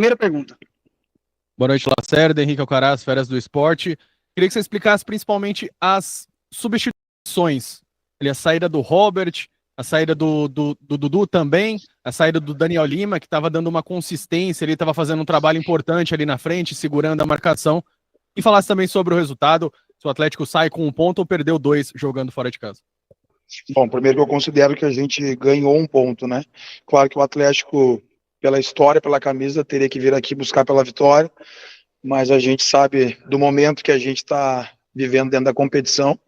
Primeira pergunta. Boa noite, Lacerda, Henrique Alcaraz, Feras do Esporte. Queria que você explicasse principalmente as substituições. A saída do Robert, a saída do Dudu também, a saída do Daniel Lima, que estava dando uma consistência, ele estava fazendo um trabalho importante ali na frente, segurando a marcação. E falasse também sobre o resultado, se o Atlético sai com 1 ponto ou perdeu 2 jogando fora de casa. Bom, primeiro que eu considero que a gente ganhou 1 ponto, né? Claro que o Atlético, pela história, pela camisa, teria que vir aqui buscar pela vitória, mas a gente sabe do momento que a gente está vivendo dentro da competição,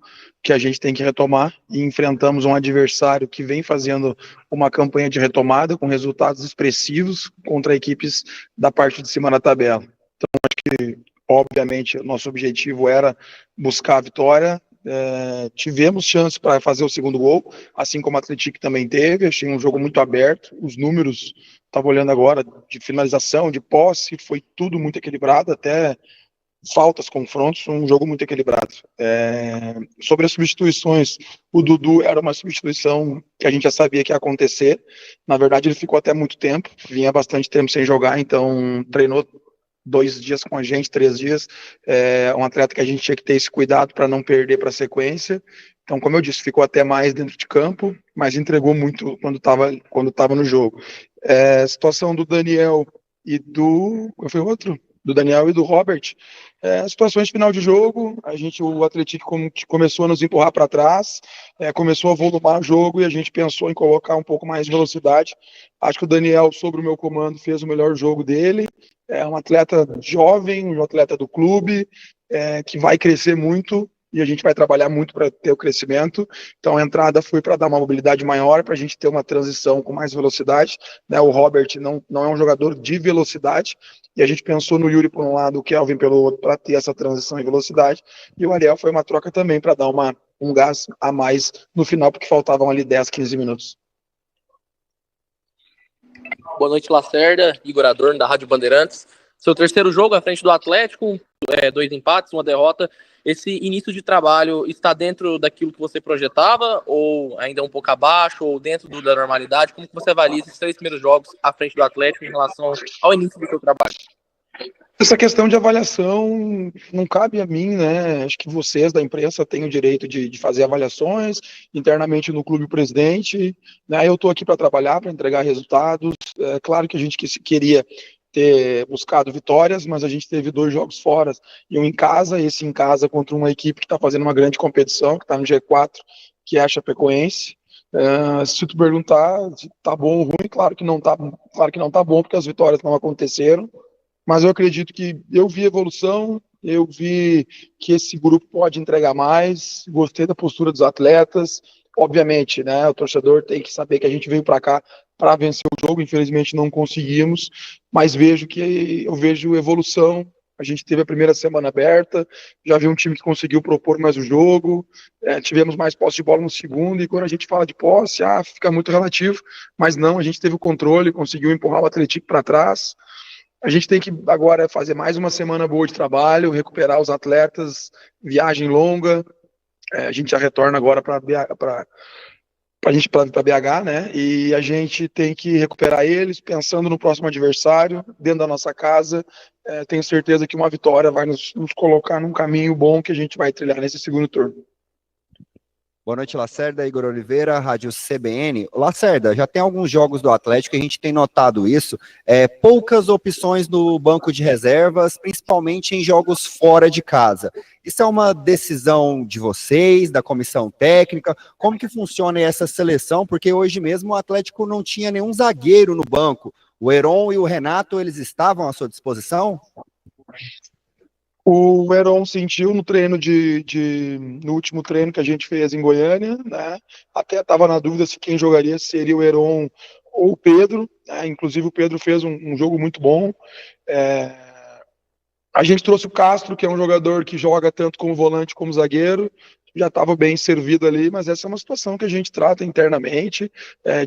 que a gente tem que retomar, e enfrentamos um adversário que vem fazendo uma campanha de retomada com resultados expressivos contra equipes da parte de cima da tabela. Então, acho que, obviamente, nosso objetivo era buscar a vitória. Tivemos chance para fazer o segundo gol, assim como o Atlético também teve. Achei um jogo muito aberto, os números, estava olhando agora, de finalização, de posse, foi tudo muito equilibrado, até faltas, confrontos, um jogo muito equilibrado. Sobre as substituições, o Dudu era uma substituição que a gente já sabia que ia acontecer. Na verdade, ele ficou até muito tempo, vinha bastante tempo sem jogar, então treinou 2 dias com a gente, 3 dias. Um atleta que a gente tinha que ter esse cuidado para não perder para a sequência. Então, como eu disse, ficou até mais dentro de campo, mas entregou muito quando estava no jogo. Situação do Daniel e do... Qual foi o outro? Do Daniel e do Robert. Situações de final de jogo, o Atlético começou a nos empurrar para trás, começou a volumar o jogo e a gente pensou em colocar um pouco mais de velocidade. Acho que o Daniel, sob o meu comando, fez o melhor jogo dele. É um atleta jovem, um atleta do clube, que vai crescer muito e a gente vai trabalhar muito para ter o crescimento. Então a entrada foi para dar uma mobilidade maior, para a gente ter uma transição com mais velocidade, né? O Robert não é um jogador de velocidade, e a gente pensou no Yuri por um lado, o Kelvin pelo outro, para ter essa transição em velocidade, e o Ariel foi uma troca também para dar um gás a mais no final, porque faltavam ali 10, 15 minutos. Boa noite, Lacerda, Igor Adorno, da Rádio Bandeirantes. Seu terceiro jogo à frente do Atlético, 2 empates, 1 derrota. Esse início de trabalho está dentro daquilo que você projetava, ou ainda um pouco abaixo, ou dentro da normalidade? Como que você avalia esses 3 primeiros jogos à frente do Atlético em relação ao início do seu trabalho? Essa questão de avaliação não cabe a mim, né? Acho que vocês da imprensa têm o direito de fazer avaliações internamente no clube, o presidente, né? Eu estou aqui para trabalhar, para entregar resultados. É claro que a gente queria ter buscado vitórias, mas a gente teve 2 jogos fora e um em casa, esse em casa contra uma equipe que está fazendo uma grande competição, que está no G4, que é a Chapecoense. Se tu perguntar se tá bom ou ruim, claro que não tá bom, porque as vitórias não aconteceram. Mas eu acredito que eu vi evolução, eu vi que esse grupo pode entregar mais, gostei da postura dos atletas. Obviamente, né, o torcedor tem que saber que a gente veio para cá para vencer o jogo, infelizmente não conseguimos, mas eu vejo evolução. A gente teve a primeira semana aberta, já vi um time que conseguiu propor mais o jogo, tivemos mais posse de bola no segundo, e quando a gente fala de posse, fica muito relativo, mas não, a gente teve o controle, conseguiu empurrar o Atlético para trás. A gente tem que agora fazer mais uma semana boa de trabalho, recuperar os atletas, viagem longa. A gente já retorna agora para BH, né? E a gente tem que recuperar eles, pensando no próximo adversário, dentro da nossa casa. Tenho certeza que uma vitória vai nos colocar num caminho bom que a gente vai trilhar nesse segundo turno. Boa noite, Lacerda, Igor Oliveira, Rádio CBN. Lacerda, já tem alguns jogos do Atlético, a gente tem notado isso, poucas opções no banco de reservas, principalmente em jogos fora de casa. Isso é uma decisão de vocês, da comissão técnica? Como que funciona essa seleção? Porque hoje mesmo o Atlético não tinha nenhum zagueiro no banco. O Heron e o Renato, eles estavam à sua disposição? O Heron sentiu no treino no último treino que a gente fez em Goiânia, né? Até estava na dúvida se quem jogaria seria o Heron ou o Pedro, né? Inclusive o Pedro fez um jogo muito bom. A gente trouxe o Castro, que é um jogador que joga tanto como volante como zagueiro, já estava bem servido ali, mas essa é uma situação que a gente trata internamente,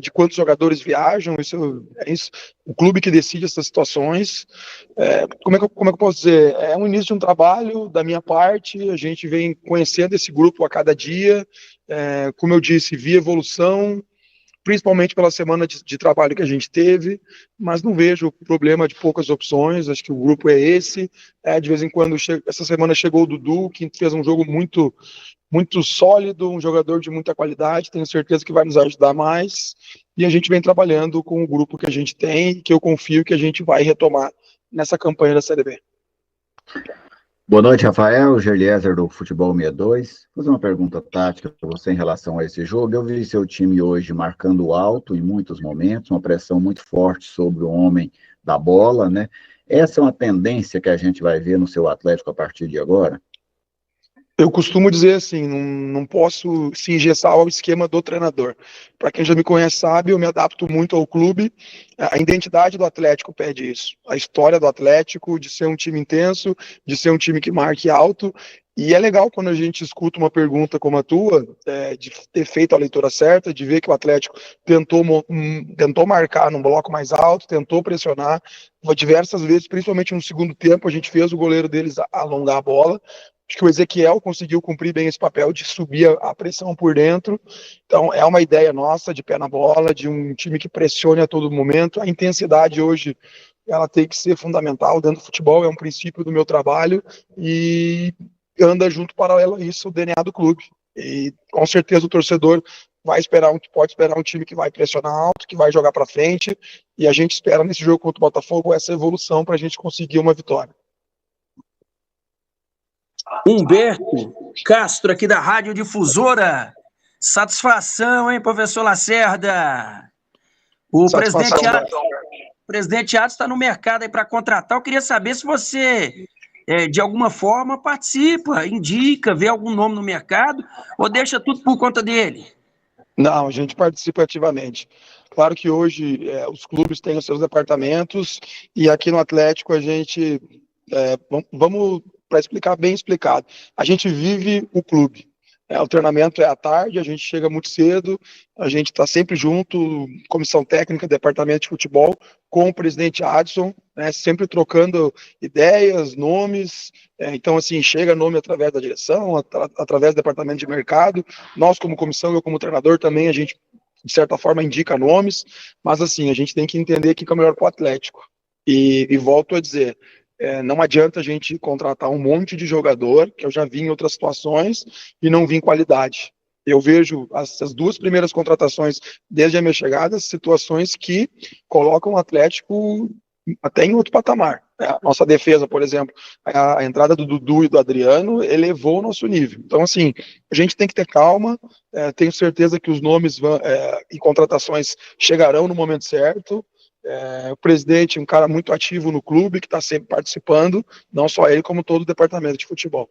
de quantos jogadores viajam, isso, o clube que decide essas situações. Como é que eu posso dizer? É um início de um trabalho da minha parte, a gente vem conhecendo esse grupo a cada dia, como eu disse, vi evolução, principalmente pela semana de trabalho que a gente teve, mas não vejo problema de poucas opções, acho que o grupo é esse, de vez em quando, essa semana chegou o Dudu, que fez um jogo muito, muito sólido, um jogador de muita qualidade, tenho certeza que vai nos ajudar mais, e a gente vem trabalhando com o grupo que a gente tem, que eu confio que a gente vai retomar nessa campanha da Série B. Boa noite, Rafael, Gerliezer do Futebol 62. Vou fazer uma pergunta tática para você em relação a esse jogo. Eu vi seu time hoje marcando alto em muitos momentos, uma pressão muito forte sobre o homem da bola, né? Essa é uma tendência que a gente vai ver no seu Atlético a partir de agora? Eu costumo dizer assim, não posso se engessar ao esquema do treinador. Para quem já me conhece sabe, eu me adapto muito ao clube. A identidade do Atlético pede isso. A história do Atlético, de ser um time intenso, de ser um time que marque alto. E é legal quando a gente escuta uma pergunta como a tua, de ter feito a leitura certa, de ver que o Atlético tentou marcar num bloco mais alto, tentou pressionar diversas vezes, principalmente no segundo tempo, a gente fez o goleiro deles alongar a bola. Acho que o Ezequiel conseguiu cumprir bem esse papel de subir a pressão por dentro. Então, é uma ideia nossa de pé na bola, de um time que pressione a todo momento. A intensidade hoje, ela tem que ser fundamental dentro do futebol, é um princípio do meu trabalho e anda junto paralelo a isso o DNA do clube. E com certeza o torcedor pode esperar um time que vai pressionar alto, que vai jogar para frente, e a gente espera nesse jogo contra o Botafogo essa evolução para a gente conseguir uma vitória. Humberto Castro, aqui da Rádio Difusora. Satisfação, hein, professor Lacerda? O presidente Atos está no mercado aí para contratar. Eu queria saber se você, de alguma forma, participa, indica, vê algum nome no mercado ou deixa tudo por conta dele? Não, a gente participa ativamente. Claro que hoje os clubes têm os seus departamentos e aqui no Atlético a gente, vamos para explicar bem explicado, a gente vive o clube. O treinamento é à tarde, a gente chega muito cedo, a gente está sempre junto, comissão técnica, departamento de futebol, com o presidente Adson, né, sempre trocando ideias, nomes, então assim, chega nome através da direção, através do departamento de mercado, nós como comissão, eu como treinador também, a gente de certa forma indica nomes, mas assim, a gente tem que entender o que é o melhor para o Atlético, e volto a dizer, não adianta a gente contratar um monte de jogador, que eu já vi em outras situações, e não vi em qualidade. Eu vejo as duas primeiras contratações, desde a minha chegada, situações que colocam o Atlético até em outro patamar. A nossa defesa, por exemplo, a entrada do Dudu e do Adriano elevou o nosso nível. Então, assim, a gente tem que ter calma, tenho certeza que os nomes e contratações chegarão no momento certo. O presidente, um cara muito ativo no clube, que está sempre participando, não só ele, como todo o departamento de futebol.